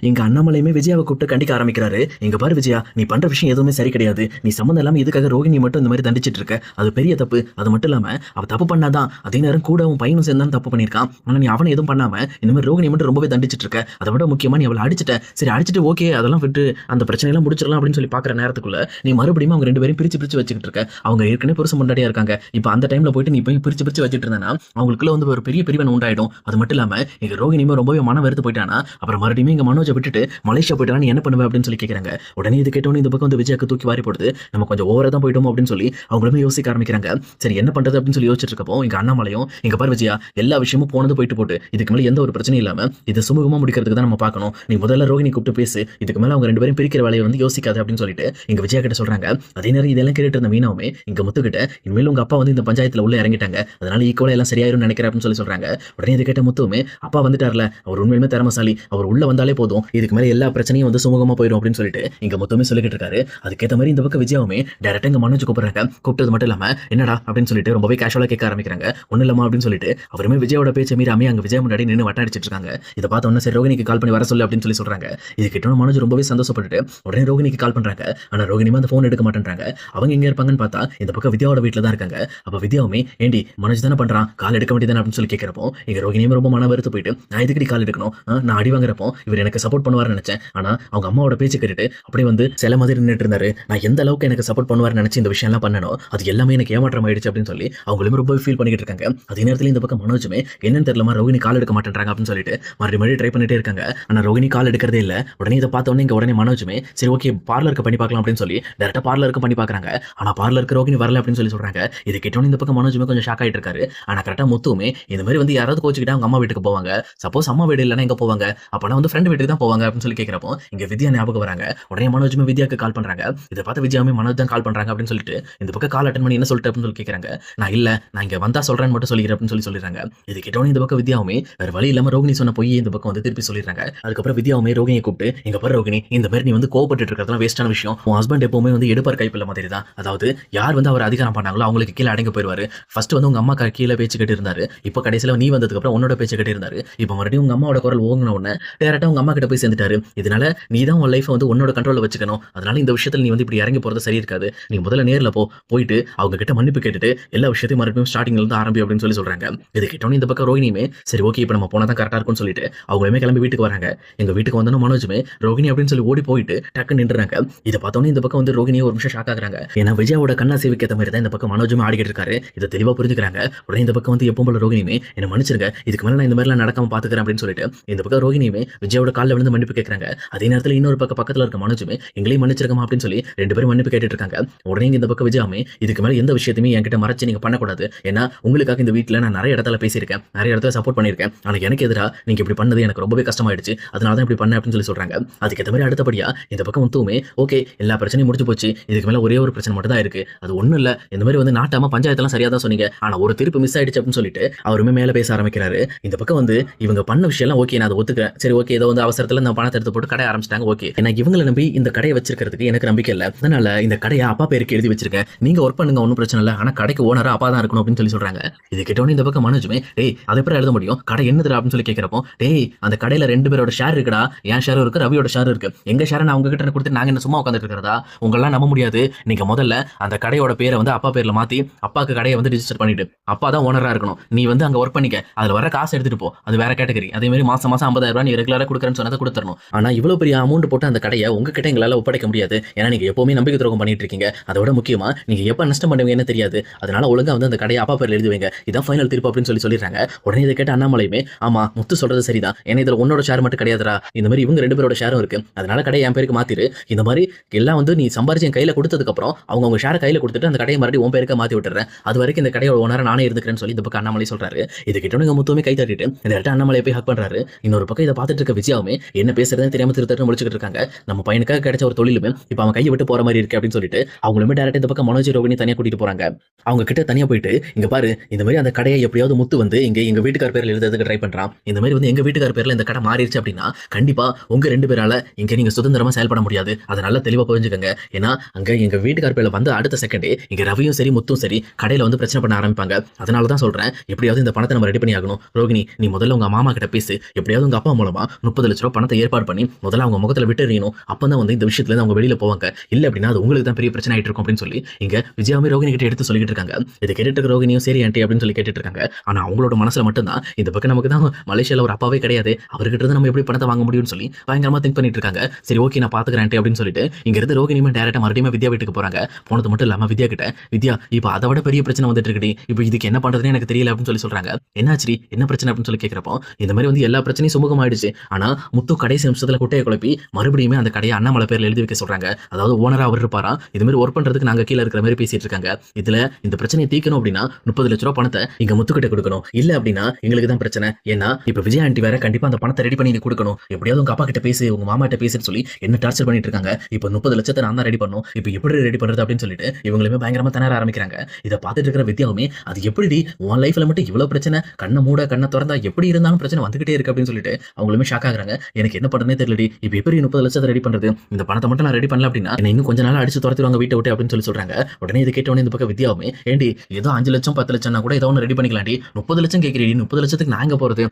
எங்க அண்ணாமலையுமே விஜயாவை கூப்பிட்டு கண்டிக்க ஆரம்பிக்கிறாரு. எங்க பாரு விஜயா, நீ பண்ற விஷயம் எதுவுமே சரி கிடையாது. நீ சம்மந்தம் இல்லாம இதுக்காக ரோகிணி மட்டும் இந்த மாதிரி தண்டிச்சிட்டு இருக்க. அது பெரிய தப்பு. அது மட்டும் இல்லாம அவ தப்பு பண்ணாதான், அதே நேரம் கூட உன் பையனும் சேர்ந்தான் தப்பு பண்ணிருக்கான். ஆனா நீ அவனை எதுவும் பண்ணாம இந்த மாதிரி ரோகிணி மட்டும் ரொம்பவே தண்டிச்சிட்டு இருக்க. அதை விட முக்கியமா நீ அவளை அடிச்சிட்ட. சரி அடிச்சிட்டு ஓகே, அதெல்லாம் விட்டு அந்த பிரச்சனையெல்லாம் முடிச்சிடலாம் அப்படின்னு சொல்லி பாக்குற நேரத்துக்குள்ள நீ மறுபடியும் அவங்க ரெண்டு பேரும் பிரிச்சு பிரிச்சு வச்சுக்கிட்டு இருக்க. அவங்க ஏற்கனவே புருஷன் முன்னாடியா இருக்காங்க. இப்போ அந்த டைம்ல போயிட்டு நீ போய் பிரிச்சு பிரிச்சு வச்சுட்டு இருந்தா அவங்களுக்குள்ள வந்து ஒரு பெரிய பிரிவன் உண்டாயிடும். அது மட்டும் இல்லாம எங்க ரோகிணியுமே ரொம்பவே மனம் வெறுத்து போயிட்டானா, அப்புறம் மறுபடியும் எங்க மனோஜை விட்டுட்டு மலேசியா போயிட்டானா நீ என்ன பண்ணுவ அப்படின்னு சொல்லி கேட்கறாங்க. உடனே இது கேட்டோன்னு இந்த பக்கம் வந்து விஜயாக்கு தூக்கி வாரி போடுது. நம்ம கொஞ்சம் ஓவரா தான் போயிட்டோம் அப்படின்னு சொல்லி அவங்களுமே யோசிக்க ஆரம்பிக்கிறாங்க. சரி என்ன பண்றது அப்படின்னு சொல்லி யோசிச்சுட்டு இருக்கப்போ எங்க அண்ணாமலையும், எங்க பாரு விஜயா, எல்லா விஷயமும் போனது போயிட்டு போட்டு இதுக்கு மேல எந்த ஒரு பிரச்சனையும் இல்லாம இதை சுமூகமா முடிக்கிறதுக்கு தான் நம்ம பார்க்கணும். நீ முதல்ல ரோகிணி கூப்பிட்டு பேசு. இதுக்கு மேல அவங்க ரெண்டு பேரும் பிரிக்கிற வேலையை வந்து யோசிக்காது அப்படின்னு சொல்லிட்டு எங்க விஜயா கிட்ட சொல்றாங்க. அதே நேரம் இதெல்லாம் கேட்டுட்டு இருந்த மீனாவுமே இங்க முத்துக்கிட்ட, இனிமேல் உங்க அப்பா வந்து இந்த பஞ்சாயத்துல உள்ள இறங்கிட்டாங்க, அதனால ஈக்குவலா எல்லாம் சரியாயிரும் நினைக்கிறேன் அப்படின்னு சொல்லி சொல்றாங்க. உடனே இதை கேட்ட முத்துவுமே, அப்பா வந்துட்டார்ல, அவர் உண்மையுமே திறமசாலி, அவர் உள்ள வந்தாலே போதும், இதுக்கு மேல எல்லா பிரச்சனையும் வந்து சுமூகமா போயிடும் அப்படின்னு சொல்லிட்டு இங்க முத்துவுமே சொல்லிட்டு இருக்காரு. அதுக்கேற்ற மாதிரி இந்த பக்கம் விஜயாவுமே டேரக்டா எங்க மனோஜ் கூப்பிடுறாங்க. கூப்பிட்டது மட்டும் இல்லாம என்னடா அப்படின்னு சொல்லிட்டு ரொம்பவே கேஷுவலா கேட்க ஆரம்பிக்கிறாங்க. ஒன்னும் இல்லாமா அப்படின்னு சொல்லிட்டு அவருமே விஜயோட பேச்சை மீறாமே அங்க விஜய் முன்னாடி நின்று வட்ட அடிச்சிட்டு இருக்காங்க. இதை பார்த்த உடனே சரி ரோகிணிக்கு கால் பண்ணி வர சொல்லு அப்படின்னு சொல்லி சொல்றாங்க. இது கேட்டோன்னு மனோஜ் ரொம்பவே சந்தோஷப்பட்டுட்டு உடனே ரோகிணிக்கு கால் பண்றாங்க. ஆனா ரோகிணிமா அந்த போன் எடுக்க மாட்டேன்றாங்க. அவங்க எங்க இருப்பாங்கன்னு பார்த்தா இந்த பக்கம் வித்யாவோட வீட்டுல தான் இருக்காங்க. அப்ப வித்யாவுமே, ஏண்டி மனோஜ் தானே பண்றான், கால் எடுக்க வேண்டியதானே அப்படின்னு சொல்லி கேட்கிறப்போ எங்க ரோகிணியும் ரொம்ப மன வெறுத்து போயிட்டு, நான் இதுக்கடி கால் எடுக்கணும், நான் அடி வாங்குறப்போ இவர் எனக்கு சப்போர்ட் பண்ணுவார்னு நினைச்சேன். ஆனா அவங்க அம்மாவோட பேச்சு கேட்டுட்டு அப்படியே வந்து சில மாதிரி நின்றுட்டு இருந்தாரு. நான் எந்த அளவுக்கு எனக்கு சப்போர்ட் பண்ணுவார்னு நினைச்சு இந்த விஷயம் எல்லாம் பண்ணணும், அது எல்லாமே எனக்கு ஏமாற்றம் ஆயிடுச்சு அப்படின்னு சொல்லி அவங்களுமே ரொம்ப ஃபீல் பண்ணிட்டு இருக்காங்க. அதே நேரத்தில் இந்த பக்கம் மனோஜுமே என்னன்னு தெரியலமா ரோகிணி கால் எடுக்க மாட்டேன்றாங்க அப்படின்னு சொல்லிட்டு மறுபடியும் ட்ரை பண்ணிட்டே இருக்காங்க. ஆனா ரோகிணி கால் எடுக்கிறதே இல்லை. உடனே இதை பார்த்த உடனே இங்க உடனே மனோஜுமே சரி ஓகே பார்லருக்கு பண்ணி பார்க்கலாம் அப்படின்னு சொல்லி டேரக்டா பார்லருக்கு பண்ணி பார்க்கறாங்க. ஆனா பார்லருக்கு ரோகிணி வரல அப்படின்னு சொல்லி சொல்றாங்க. இது கேட்டோன்னு இந்த பக்கம் மனோஜுமே கொஞ்சம் ஷாக் ஆயிட்டு இருக்காரு. ஆனா கரெக்டா முத்துவுமே இந்த மாதிரி வந்து யாராவது கோச்சுக்கிட்டா அவங்க அம்மா வீட்டுக்கு போவாங்க, சப்போஸ் அம்மா வீடு இல்லைன்னா எங்க போவாங்க, அப்பனா வந்து ஃப்ரெண்ட் வீட்டுக்கு தான் போவாங்க அப்படின்னு சொல்லி கேட்கிறப்போ இங்க வித்யா ஞாபகம் வராங்க. உடனே மனோஜுமே வித்யாக்கு கால் பண்றாங்க. இதை பார்த்து வித்யாவுமே மனோஜ் தான் கால் பண்றாங்க அப்படின்னு சொல்லிட்டு இந்த பக்கம் கால் அட்டன் பண்ணி என்ன சொல்லிட்டு அப்படின்னு சொல்லி கேட்கறாங்க. நான் இல்ல, நான் இங்க வந்தா சொல்றேன்னு மட்டும் சொல்லிக்கிறேன் அப்படின்னு சொல்லி சொல்லிடுறாங்க. இது கேட்டோன்னு இந்த பக்கம் வித்யாவுமே வேற வழி இல்லாம ரோகிணி சொன்ன போய் இந்த பக்கம் வந்து திருப்பி சொல்லிடுறாங்க. அதுக்கப்புறம் வித்யாவுமே ரோகிணியை கூப்பிட்டு, எங்க பாரு ரோகிணி, இந்த மாதிரி நீ வந்து கோவப்பட்டு இருக்கிறதுலாம் வேஸ்டான விஷயம். உன் ஹஸ்பண்ட் எப்பவுமே வந்து எடுப்பார் கைப்பிள்ள மாதிரி தான். அதாவது யார் வந்து அவர் அதிகாரம் பண்ணாங்களோ அவங்களுக்கு கீழே அடங்கி போயிடுவாரு. ஃபர்ஸ்ட் வந்து உங்க அம்மா கீழே பேச்சு கேட்டு இருந்தாரு. இப்போ கடைசியில நீ வந்ததுக்கு அப்புறம் உன்னோட பேச்சு கேட்டு இருந்தாரு. இப்போ மறுபடியும் உங்க அம்மாவோட குரல் ஓங்கின உடனே டேரக்டா உங்க அம்மா கிட்ட போய் சேர்ந்துட்டாரு. இதனால நீ தான் உன் லைஃப் வந்து உன்னோட கண்ட்ரோல்ல வச்சுக்கணும். அதனால இந்த விஷயத்துல நீ வந்து இப்படி இறங்கி போறது சரி இருக்காது. நீ முதல்ல நேர்ல போயிட்டு அவங்க கிட்ட மன்னிப்பு கேட்டுட்டு எல்லா விஷயத்தையும் மறுபடியும் ஸ்டார்டிங்ல இருந்து ஆரம்பி அப்படின்னு சொல்லி சொல்றாங்க. இது கேட்டோன்னு இந்த பக்கம் ரோகிணியுமே சரி ஓகே இப்போ நம்ம போனா தான் கரெக்டா இருக்கும்னு சொல்லிட்டு அவங்களுமே கிளம்பி வீட்டுக்கு வராங்க. எங்க வீட்டுக்கு வந்தோம் மனோஜுமே ரோகிணி அப்படின்னு சொல்லி ஓடி போயிட்டு டக்கு நின்றுறாங்க. இதை பார்த்தோன்னே இந்த பக்கம் வந்து ரோகிணியை ஒரு நிமிஷம் ஷாக் ஆகுறாங்க. ஏன்னா விஜயாவோட கண்ணா சேவிக்கு ஏற்ற மாதிரி தான் இந்த பக்கம் மனோஜுமே ஆடிக்கிட்டு இருக்காரு. இதை தெளிவா புரிஞ்சுக்கிறாங்க. உடனே இந்த பக்கம் வந்து எப்பவும் போல ரோகிணியுமே என்ன மன்னிச்சிருங்க, இதுக்கு மேல நான் இந்த மாதிரிலாம் நடக்காம பாத்துக்கிறேன் அப்படின்னு சொல்லிட்டு இந்த பக்கம் ரோகிணியுமே விஜயோட காலில் விழுந்து மன்னிப்பு கேட்கறாங்க. அதே நேரத்தில் இன்னொரு பக்கத்துல இருக்க மனோஜுமே எங்களையும் மன்னிச்சிருக்கமா அப்படின்னு சொல்லி ரெண்டு பேரும் மன்னிப்பு கேட்டுட்டு இருக்காங்க. உடனே இந்த பக்கம் விஜயாமே இதுக்கு மேல எந்த விஷயத்தையுமே என்கிட்ட மறைச்சு நீங்க பண்ணக்கூடாது. ஏன்னா உங்களுக்காக இந்த வீட்டுல நான் நிறைய இடத்துல பேசியிருக்கேன், நிறைய இடத்துல சப்போர்ட் பண்ணியிருக்கேன். ஆனா எனக்கு எதிராக நீங்க இப்படி பண்ணது எனக்கு ரொம்பவே கஷ்டமாயிடுச்சு, அதனால தான் இப்படி பண்ணேன் அப்படின்னு சொல்லி சொல்றாங்க. அதுக்கேற்ற மாதிரி அடுத்தபடியா இந்த பக்கம் முத்துவுமே ஓகே எல்லா பிரச்சனையும் முடிஞ்சு போச்சு, இதுக்கு மேல ஒரே ஒரு பிரச்சனை மட்டும் தான் இருக்கு, அது ஒண்ணும் இல்ல, இந்த மாதிரி வந்து நாட்டாம பஞ்சாயத்தெல்லாம் சரியா தான் சொன்னீங்க, ஆனா ஒரு திருப்பு மிஸ் ஆயிடுச்சு அப்படின்னு சொல்லிட்டு அவருமே மேல பேச ஆரம்பிக்கிறாரு. இந்த பக்கம் வந்து இவங்க பண்ண விஷயம் எல்லாம் ஓகே, நான் அதை ஒத்துக்கிறேன். சரி ஓகே, ஏதோ வந்து அவசரத்துல இந்த பணத்தை எடுத்து போட்டு கடை ஆரம்பிச்சிட்டாங்க. ஓகே, ஏன்னா இவங்களை நம்பி இந்த கடையை வச்சிருக்கிறதுக்கு எனக்கு நம்பிக்கை இல்லை. அதனால இந்த கடையை அப்பா பேருக்கு எழுதி வச்சிருக்கேன், நீங்க ஒர்க் பண்ணுங்க, ஒன்றும் பிரச்சனை இல்லை, ஆனா கடைக்கு ஓனரா அப்பா தான் இருக்கணும் அப்படின்னு சொல்லி சொல்றாங்க. இது கேட்டோன்னு இந்த பக்கம் மனோஜுமே டேய் அதை எப்படி எழுத முடியும், கடை என்னது அப்படின்னு சொல்லி கேட்கிறப்போ டேய் அந்த கடையில ரெண்டு பேரோட ஷேர் இருக்குடா, என் ஷேர் இருக்கு, ரவியோட ஷேர் இருக்கு, எங்க ஷேரை நான் உங்ககிட்ட கொடுத்து நாங்க என்ன சும்மா உட்காந்துட்டு இருக்கிறதா, உங்களெல்லாம் நம்ப முடியாது. நீங்க முதல்ல அந்த கடையோட பேரை வந்து அப்பா பேர்ல மாத்தி அப்பாக்கு கடையை வந்து ரிஜிஸ்டர் பண்ணிட்டு அப்பா தான் ஓனரா இருக்கணும், நீ வந்து அங்க ஒர்க் பண்ணிக்க, அதுல வர காசு எடுத்துட்டு போ, அது வேற கேட்டகரி. அதே மாதிரி மாசம் 50,000 ரூபாய் நீ ரெகுலரா கொடுக்குறேன்னு சொன்னதை கொடுத்துடணும். ஆனா இவ்வளவு பெரிய அமௌண்ட் போட்டு அந்த கடையை உங்ககிட்ட எங்களால ஒப்படைக்க முடியாது. ஏன்னா நீங்க எப்பவுமே நம்பிக்கை துரோகம் பண்ணிட்டு இருக்கீங்க. அதோட முக்கியமா நீங்க எப்ப நஷ்டம் பண்ணுவீங்கன்னு தெரியாது. அதனால ஒழுங்கா வந்து அந்த கடையை அப்பா பேர்ல எழுதி வைங்க, இதான் ஃபைனல் தீர்ப்பு அப்படின்னு சொல்லி சொல்லிடுறாங்க. உடனே இதை கேட்ட அண்ணாமலையுமே ஆமா முத்து சொல்றது சரிதான், ஏன்னா இதுல உன்னோட ஷேர் மட்டும் கிடையாதுரா, இந்த மாதிரி இவங்க ரெண்டு பேரோட ஷேரும் இருக்கு, அதனால கடையை என் பேருக்கு மாத்திரு, இந்த மாதிரி எல்லாம் வந்து நீ சம்பாரிச்சு என் கையில கொடுத்ததுக்கு அப்புறம் அவங்க ஷேரை கையில கொடுத்துட்டு அந்த கடையை மறுபடியும் உன் பேருக்கு மாத்தி விட்டுறேன், அது வரைக்கும் இந்த கடையோட ஓனரா நானே இருந்துக்கிறேன்னு சொல்லி இந்த பக்கம் அண்ணாமலை சொல்றாரு. இது கிட்ட முத்துமே கை தட்டிட்டு இந்த இடத்த அண்ணாமலை போய் ஹக் பண்றாரு. இன்னொரு பக்கம் இதை பார்த்துட்டு இருக்க விஜயாவுமே என்ன பேசுறதுன்னு தெரியாம திருத்தட்டு முடிச்சுட்டு இருக்காங்க. நம்ம பையனுக்காக கிடைச்ச ஒரு தொழிலுமே இப்ப அவன் கையை விட்டு போற மாதிரி இருக்கு அப்படின்னு சொல்லிட்டு அவங்களுமே டேரக்டா இந்த பக்கம் மனோஜ் ரோகிணி தனியா கூட்டிட்டு போறாங்க. அவங்க கிட்ட தனியா போயிட்டு இங்க பாரு இந்த மாதிரி அந்த கடையை எப்படியாவது முத்து வந்து எங்க வீட்டுக்கார பேர்ல எழுதுறதுக்கு ட்ரை பண்றான், இந்த மாதிரி வந்து எங்க வீட்டுக்கார பேர்ல இந்த கடை மாறிடுச்சு அப்படின்னா கண்டிப்பா உங்க ரெண்டு பேரால இங்க நீங்க சுதந்திரமா செயல்பட முடியாது, அதனால தெளிவா புரிஞ்சுக்கங்க. ஏன்னா அங்க எங்க வீட்டுக்கார பேர்ல வந்து அடுத்த செகண்டே இங்க ரவியும் சரி முத்தும் சரி கடையில வந்து பிரச்சனை பண்ண ஆரம்பிப்பாங்க. அதனாலதான் சொல்றேன் எப்படியாவது இந்த பணத்தை நம்ம ரெடி பண்ணி ஆகணும். ரோகிணி நீ முதல்ல உங்க மாமா கிட்ட பேசு, எப்படியாவது உங்க அப்பா மூலமா 30 ரூபாய் பணத்தை ஏற்பாடு பண்ணி முதல்ல அவங்க முகத்துல விட்டு எறியணும். அப்பதான் வந்து இந்த விஷயத்துல இருந்து அவங்க வெளியில போவாங்க. இல்ல அப்படின்னா அது உங்களுக்கு தான் பெரிய பிரச்சனை ஆயிட்டு இருக்கும் அப்படின்னு சொல்லி இங்க விஜயாவும் ரோகிணி கிட்ட எடுத்து சொல்லிட்டு இருக்காங்க. இதை கேட்டுட்டு இருக்க ரோகிணியும் சரி ஆண்டி அப்படின்னு சொல்லி கேட்டுட்டு இருக்காங்க. ஆனா அவங்களோட மனசுல மட்டும்தான் இந்த பக்கம் நமக்கு தான் மலேசியால ஒரு அப்பாவே கிடையாது, அவர்கிட்ட இருந்து நம்ம எப்படி பணத்தை வாங்க முடியும்னு சொல்லி பயங்கரமா திங்க் பண்ணிட்டு இருக்காங்க. சரி ஓகே நான் பாத்துக்கிறேன் ஆண்டி அப்படின்னு சொல்லிட்டு இங்க இருந்து ரோகிணியுமே டைரக்டா மறுபடியும் வித்யா வீட்டுக்கு போறாங்க. போனது மட்டும் இல்லாம வித்யா கிட்ட வித்யா இப்ப அதை விட பெரிய பிரச்சனை வந்துட்டு இருக்குடி, இப்ப இதுக்கு என்ன பண்றதுன்னு எனக்கு தெரியல அப்படின்னு சொல்லி சொல்றாங்க. என்னாச்சு என்ன பிரச்சனை அப்படின்னு சொல்லி கேட்கிறப்போ இந்த மாதிரி வந்து எல்லா பிரச்சனையும் சுமூகமாயிடுச்சு. ஆனா முத்து கடைசி நிமிஷத்துல குட்டையை குழப்பி மறுபடியுமே அந்த கடையை அண்ணாமலை பேர்ல எழுதி வைக்க சொல்றாங்க. அதாவது ஓனரா அவர் இருப்பாரா, இது மாதிரி ஒர்க் பண்றதுக்கு நாங்க கீழே இருக்கிற மாதிரி பேசிட்டு இருக்காங்க. இதுல இந்த பிரச்சனையை தீக்கணும் அப்படின்னா 30 லட்ச ரூபாய் பணத்தை இங்க முத்துக்கிட்ட கொடுக்கணும். இல்ல அப்படின்னா எங்களுக்கு தான் பிரச்சனை. ஏன்னா இப்ப விஜய் ஆண்டி வேற கண்டிப்பா அந்த பணத்தை ரெடி பண்ணி நீ கொடுக்கணும். எப்படியாவது உங்க அப்பா கிட்ட பேசு, உங்க மாமா கிட்ட பேசுன்னு சொல்லி என்ன டார்ச்சர் பண்ணிட்டு இருக்காங்க. இப்ப 30 லட்சத்தை நான் தான் ரெடி பண்ணும். இப்ப எப்படி ரெடி பண்றது அப்படின்னு சொல்லிட்டு இவங்களுமே பயங்கரமா திணற ஆரம்பிக்கிறாங்க. இதை பார்த்துட்டு இருக்கிற வித்யாவுமே அது எப்படி உன் லைஃப்ல மட்டும் இவ்வளவு பிரச்சனை, கண்ணை மூட கண்ணை திறந்தா எப்படி இருந்தாலும் பிரச்சனை வந்துகிட்டே இருக்கு அப்படின்னு சொல்லிட்டு அவங்களுமே ஷாக் ஆகுறாங்க. எனக்கு என்ன பண்றதுனே தெரியலடி, இப்ப எப்படி 30 லட்சத்தை ரெடி பண்றது, இந்த பணத்தை மட்டும் நான் ரெடி பண்ணல அப்படின்னா என்ன இன்னும் கொஞ்ச நாள் அடிச்சு துரத்துவாங்க வீட்டை விட்டு அப்படின்னு சொல்லி சொல்றாங்க. உடனே இது கேட்டவொடனே இந்த பக்கம் வித்யாவுமே ஏண்டி ஏதோ 5 லட்சம் 10 லட்சம்னா கூட ஏதோ ஒன்று ரெடி பண்ணிக்கலாம்டி, 30 லட்சம் கேட்கிறீ, 30 லட்சத்துக்கு நான் எங்க போறது,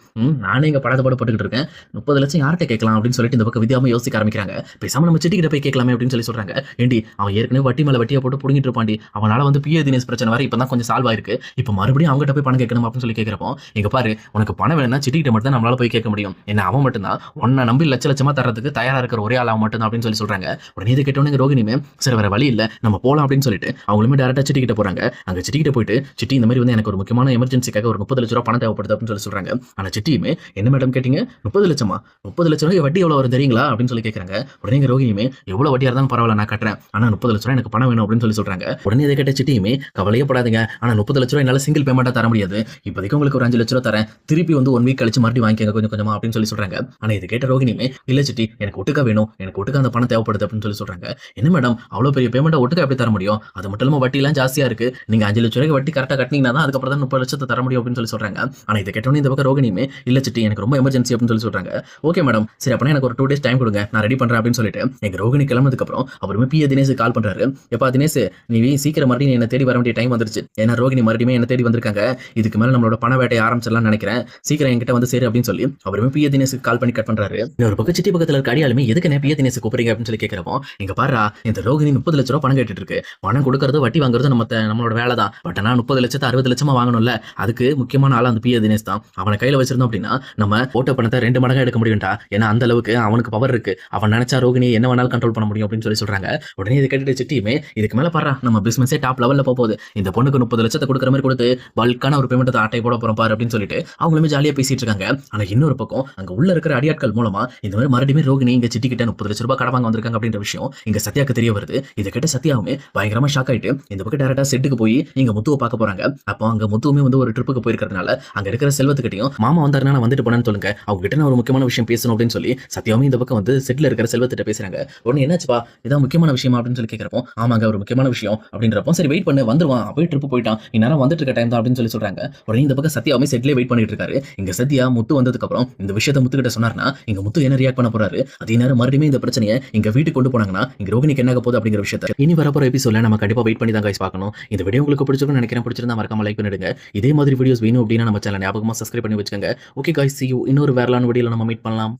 நானே இங்க படப்பட்டுக்கிட்டு இருக்கேன், 30 லட்சம் யார்கிட்ட கேட்கலாம் அப்படின்னு சொல்லிட்டு இந்த பக்கம் வித்யாவும் யோசிக்க ஆரம்பிக்கிறாங்க. பேசாம நம்ம சிட்டி கிட்ட போய் கேட்கலாமே அப்படின்னு சொல்லி சொல்றாங்க. ஏண்டி அவன் ஏற்கனவே வட்டி மேல வட்டியை போட்டு புடுங்கிட்டு இருப்பாண்டி, அவனால வந்து பிஏ தினேஷ் பிரச்சனை வர இப்பதான் கொஞ்சம் சால்வ் ஆயிருக்கு, இப்ப மறுபடியும் அவங்ககிட்ட போய் பணம் கேட்கணும் அப்படின்னு சொல்லி கேட்கிறப்போ இங்க பாரு உனக்கு பணம் வேணும்னா சிட்டி கிட்ட மட்டும் தான் நம்மளால போய் கேட்க முடியும், என்ன அவன் மட்டும் தான் உன்னை நம்பி லட்சமா தரதுக்கு தயாரா இருக்கிற ஒரே ஆள் அவன் மட்டும் தான் அப்படின்னு சொல்லி சொல்றாங்க. உடனே இது கேட்டவனுங்க ரோகிணியுமே சரி வேற வழி இல்ல நம்ம போலாம் அப்படின்னு சொல்லிட்டு அவங்களுமே டேரக்டா சிட்டி கிட்ட போறாங்க. அங்க சிட்டி கிட்ட போயிட்டு சிட்டி இந்த மாதிரி வந்து எனக்கு ஒரு முக்கியமான எமர்ஜென்சிக்காக ஒரு 30 லட்ச ரூபாய் பணம் தேவைப்படுது அப்படின்னு சொல்லி சொல்றாங்க. ஆனா சிட்டியுமே என்ன மேடம் கேட்டீங்க 30 லட்சமா, 30 லட்சம் ரூபாய் வட்டி எவ்வளவு வரும் தெரியுங்களா அப்படின்னு சொல்லி கேட்கறாங்க. உடனே ரோகிணியுமே எவ்வளவு வட்டியா இருந்தாலும் பரவாயில்ல நான் கட்டுறேன், ஆனா 30 லட்ச ரூபாய் எனக்கு பணம் வேணும் அப்படின்னு சொல்லி சொல்றாங்க. உடனே இதை கேட்ட சிட்டியுமே கவலையே படாதீங்க, ஆனா 30 லட்ச ரூபாய் என்னால சிங்கிள் பேமெண்டா தர முடியாது, இப்போதைக்கு உங்களுக்கு ஒரு 5 லட்ச ரூபாய் தரேன், திருப்பி வந்து 1 வீக் கழிச்சு மறுபடியும் வாங்கிக்கங்க கொஞ்சம் கொஞ்சமா அப்படின்னு சொல்லி சொல்றாங்க. ஆனா இது கேட்ட ரோகிணியுமே இல்ல சிட்டி எனக்கு ஒட்டுக்கா வேணும், எனக்கு ஒட்டுக்கா அந்த பணம் தேவைப்படுது அப்படின்னு சொல்லி சொல்றாங்க. என்ன மேடம் அவ்வளவு பெரிய பேமெண்ட் ஒட்டுக்கா எப்படி தர முடியும், அது மட்டும் இல்லாம வட்டி எல்லாம் ஜாஸ்தியா இருக்கு, நீங்க 5 லட்ச ரூபாய்க்கு வட்டி கரெக்டா கட்டினீங்கன்னா தான் அதுக்கப்புறம் தான் 30 லட்சத்தை தர முடியும் அப்படின்னு சொல்லி சொல்றாங்க. ஆனா இதை கேட்டோன்னே இந்த பக்கம் ரோகிணியுமே இல்ல சிட்டி எனக்கு ரொம்ப எமர்ஜென்சி அப்படின்னு சொல்லி சொல்றாங்க. ஓகே மேடம் சரி அப்பனா எனக்கு ஒரு 2 டேஸ் டைம் கொடுங்க நான் ரெடி பண்றேன் அப்படின்னு சொல்லிட்டு எங்க ரோகிணி கிளம்புனதுக்கு அப்புறம் அவருமே பிஏ தினேஷ் கால் பண்றாரு. எப்பா தினேஷ் நீ சீக்கிரம் மறுபடியும் என்ன தேடி வர வேண்டிய டைம் வந்துருச்சு, ஏன்னா ரோகிணி மறுபடியும் என்ன தேடி வந்திருக்காங்க, இதுக்கு மேல நம்மளோட பண வேட்டையை ஆரம்பிச்சிடலாம்னு நினைக்கிறேன், சீக்கிரம் என்கிட்ட வந்து சரி அப்படின்னு சொல்லி அவருமே பிஏ தினேஷ் கால் பண்ணி கட் பண்றாரு. ஒரு பக்கம் சிட்டி பக்கத்துல இருக்க அடியாலுமே எதுக்கு என்ன பிஏ தினேஷ் கூப்பிடுறீங்க அப்படின்னு சொல்லி கேட்கிறப்போ இங்க பாரு இந்த ரோகிணி 30 லட்ச ரூபாய் பணம் கேட்டுட்டு இருக்கு, பணம் கொடுக்கறது வட்டி வாங்குறது நம்மளோட வேலை தான், பட் ஆனா 30 லட்சத்தை 60 லட்சமா வாங்கணும்ல, அதுக்கு முக்கியமான ஆள் அந்த பிஏ தினேஷ் தான், அவனை கையில வச்சிருந்தோம் அப்படின்னா நம்ம போட்ட பணத்தை 2 மடங்கா எடுக்க முடியும்டா, ஏன்னா அந்த அளவுக்கு அவனுக்கு பவர் இருக்கு, அவன் நினைச்சா ரோகிணி என்ன வேணாலும் கண்ட்ரோல் பண்ண முடியும் அப்படின்னு சொல்லி சொல்றாங்க. உடனே இதை கேட்டுட்டு சிட்டியுமே இதுக்கு மேல பாரு நம்ம பிசினஸே டாப் லெவல்ல போகுது, இந்த பொண்ணுக்கு 30 லட்சத்தை கொடுக்குற மாதிரி கொடுத்து பல்கான ஒரு பேமெண்ட் ஆட்டை போட போறோம் பாரு அப்படின்னு சொல்லிட்டு அவங்களுமே ஜாலியா பேசிட்டு இருக்காங்க. ஆனா இன்னொரு பக்கம் அங்க உள்ள இருக்கிற அடியாட்கள் மூலமா இந்த மாதிரி மறுபடியும் ரோகிணி இங்க சிட்டி கிட்ட 30 லட்ச ரூபாய் கடன் வாங்க வந்திருக்காங்க அப்படின்ற விஷயம் இங்க சத்யாக்கு தெரிய வருது. இதை கேட்ட சத்யாவுமே பயங்கரமா ஷாக் ஆயிட்டு இந்த பக்கம் டேரக்டா செட்டுக்கு போய் இங்க முத்துவை பார்க்க போறாங்க. அப்போ அங்க முத்துவுமே வந்து ஒரு ட்ரிப்புக்கு போயிருக்கிறதுனால அங்க இருக்கிற செல்வத்துக்கிட்டையும் மாமா வந்தாருன்னா நான் வந்துட்டு போனேன்னு சொல்லுங்க, அவங்க கிட்ட நான் ஒரு முக்கியமான விஷயம் பேசணும் அப்படின்னு சொல்லி சத்யாவும் இந்த பக்கம் வந்து செட்ல இருக்கிற செல்வத்திட்ட பேசுறாங்க. உடனே என்னாச்சுப்பா இதான் முக்கியமான விஷயமா அப்படின்னு சொல்லி கேட்கிறப்போ ஆமாங்க ஒரு முக்கியமான விஷயம் அப்படின்றப்போ சரி வெயிட் பண்ணு வந்துருவான் அப்படியே ட்ரிப் போயிட்டான் இந்நேரம் வந்துட்டு இருக்க டைம் தான் அப்படின்னு சொல்லி சொல்றாங்க. உடனே இந்த பக்கம் சத்யாவுமே செட்லேயே வெயிட் பண்ணிட்டு இருக்காரு. இங்க சத்யா முத்து வந்ததுக்கு அப்புறம் இந்த விஷயத்தை முத்து கிட்ட சொன்னார்னா இங்க முத்து என்ன ரியாக்ட் பண்ண போறாரு, அதே நேரம் மறுபடியும் இந்த பிரச்சனையை இங்க வீட்டுக்கு கொண்டு போனாங்கன்னா இங்க ரோகிணிக்கு என்ன போகுது அப்படிங்கிற விஷயத்தை இனி வரப்போற எபிசோட்ல நம்ம கண்டிப்பா வெயிட் பண்ணி தான் கைஸ் பார்க்கணும். இந்த வீடியோ உங்களுக்கு பிடிச்சிருக்கும்னு நினைக்கிறேன், பிடிச்சிருந்தா மறக்காம லைக் பண்ணிடுங்க. இதே மாதிரி வீடியோஸ் வேணும் அப்படின்னா நம்ம சேனல் ஞாபகமா சப்ஸ்கிரைப் பண்ணி வச்சுக்கோங்க. ஓகே கைஸ் see you இன்னொரு வேறலான வீடியோல நம்ம மீட் பண்ணலாம்.